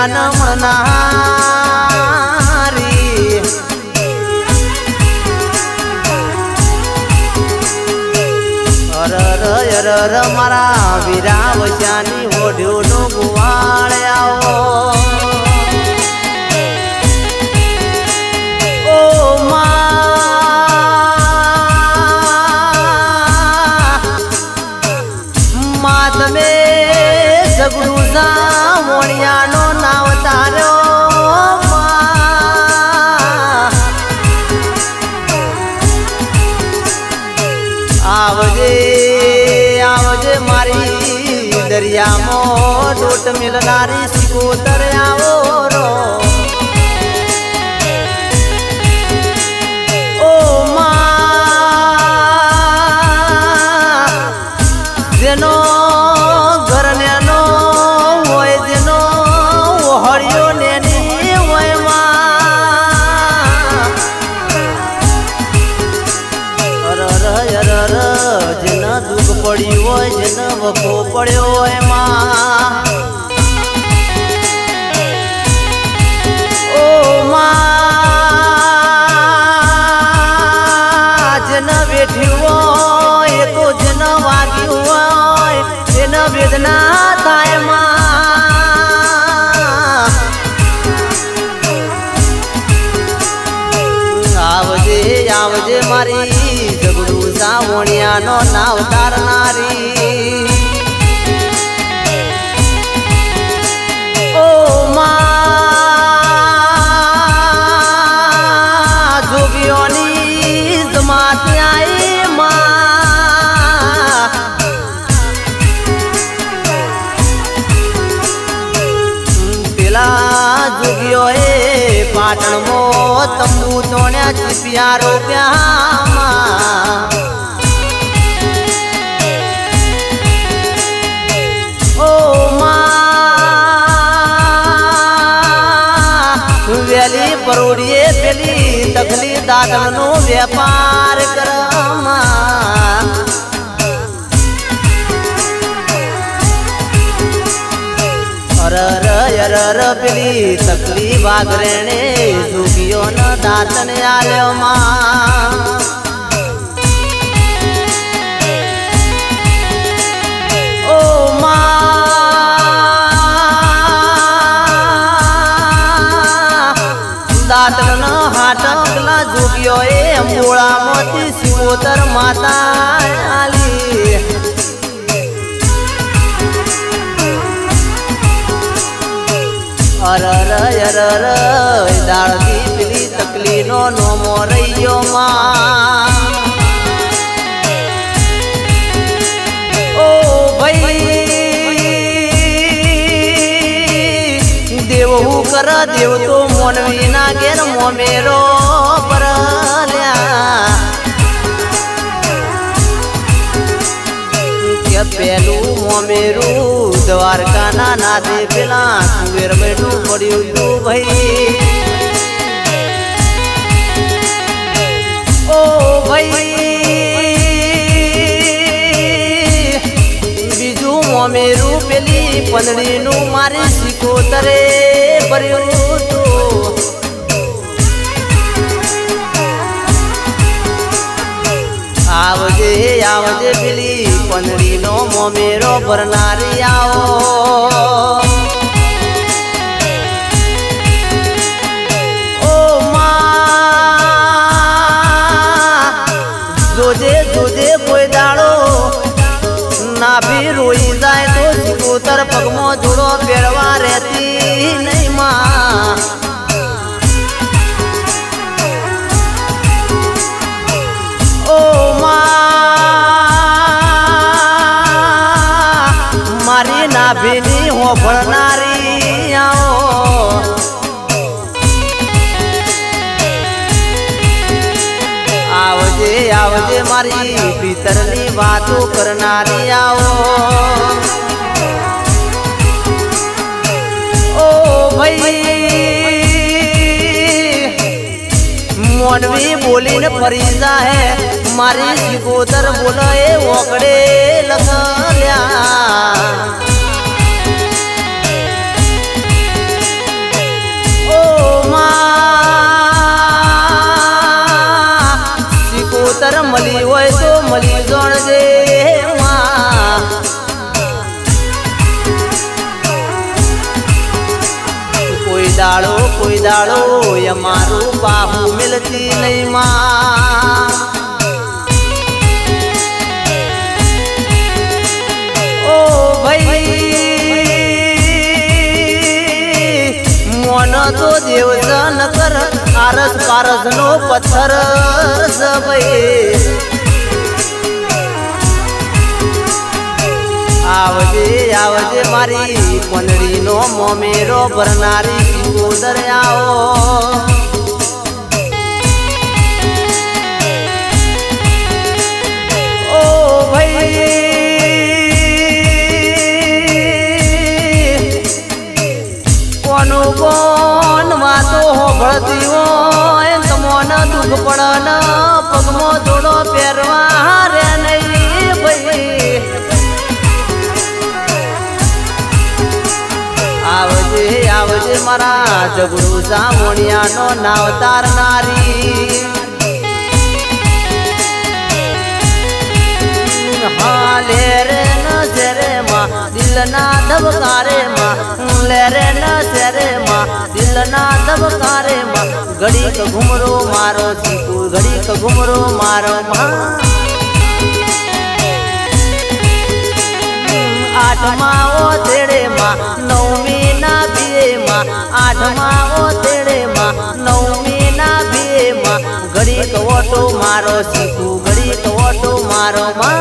જ્ઞાન મળનારી અરર મારા વીરા વસ્યાની હોઢ્યોનો ગુવાળ આવો ઓ મા તમે સગડું વણિયાનો નાવ તાર્યો આવજે આવજે મારી દરિયામાં ડોટ મિલનારી સિકોતર આવો રો ઓ મા જેનો પડ્યું હોય જેને વખો પડ્યો હોય માં ઓ માં જેને બેઠ્યું હોય એ તો જેને વાગ્યું હોય એને વેદના થાય માં આવજે આવજે મારી જગડું સાવણિયાનો નાવ તારનારી ઓ મા જોગીઓની જમાત આઈ મા પેલા જોગીઓએ પાટણમાં તંબુ તોડ્યા ચીપિયા રોપ્યા ઓ મા વેલી પરોડીએ પેલી તકલી દાદરનો વેપાર કરમાં અરર પેલી તકલી વાગરેણે જોગીઓનો દાંતન આલ્યો માં ઓ દાંતણ હાટકલા જોગીઓએ અંબોળામાંથી સિકોતર માતા આલી અરર દાળથી પેલી તકલીનો નોમો રહીયો માં ઓ ભાઈ દેવું કર દેવ તો મોનવી ના ઘેર મોમેરો પરલ્યા કે પેલું મોમેરું દ્વારકાના નાદે પેલા કુવેર બેઠું પડ્યું તું ભાઈ ઓ ભાઈ બીજું મોમેરું પેલી પંદડીનું મારી સિકોતરે ભર્યું તું આવજે આવજે પેલી પંદડીનો મોમેરો ભરનારી આવો ઓ મા જોજે જોજે કોઈ દાડો નાભી રોઈ જાય તો સિકોતર પગમાં જોડો પહેરવા રહેતી નહીં માં ઓ મારી નાભીની હોભળનારી આવો આવજે આવજે મારી ભીતરની વાતો કરનારી આવો ઓ ભાઈ મોનવી બોલીને ફરી જાહે મારી સિકોતર બોલે ઓકડે લખલ્યા કોઈ દાડો અમારું બાહુ મિલતી નહીં માં ઓ ભાઈ મોન તો દેવજન કર આરસ પારસ નો પથ્થર ભાઈ આવજે આવજે મારી પનડી નો મોમેરો ભરનારી સિકોદર આવો ઓ ભાઈ કોનું કોણ વાતો હોભળતી હોય તમોને દુઃખ પડન પગમાં થોડો પહેરવા રે નહીં ભાઈ આવજે આવજે મારા જગડું સાવણિયાનો નાવ તારનારી હાલે રે ન શેરે માં દિલના ધબકારે માં લે રે ન શેરે માં દિલના ધબકારે માં ઘડીક ઘુમરો મારો ચીકુ ઘડીક ઘુમરો મારો માં આઠમા ઓ તેડે માં નવમી ના બીએ માં આઠમા ઓ તેડે માં નવમી ના બીએ માં ઘડીક ઓટો મારો ચીકુ ઘડીક ઓટો મારો માં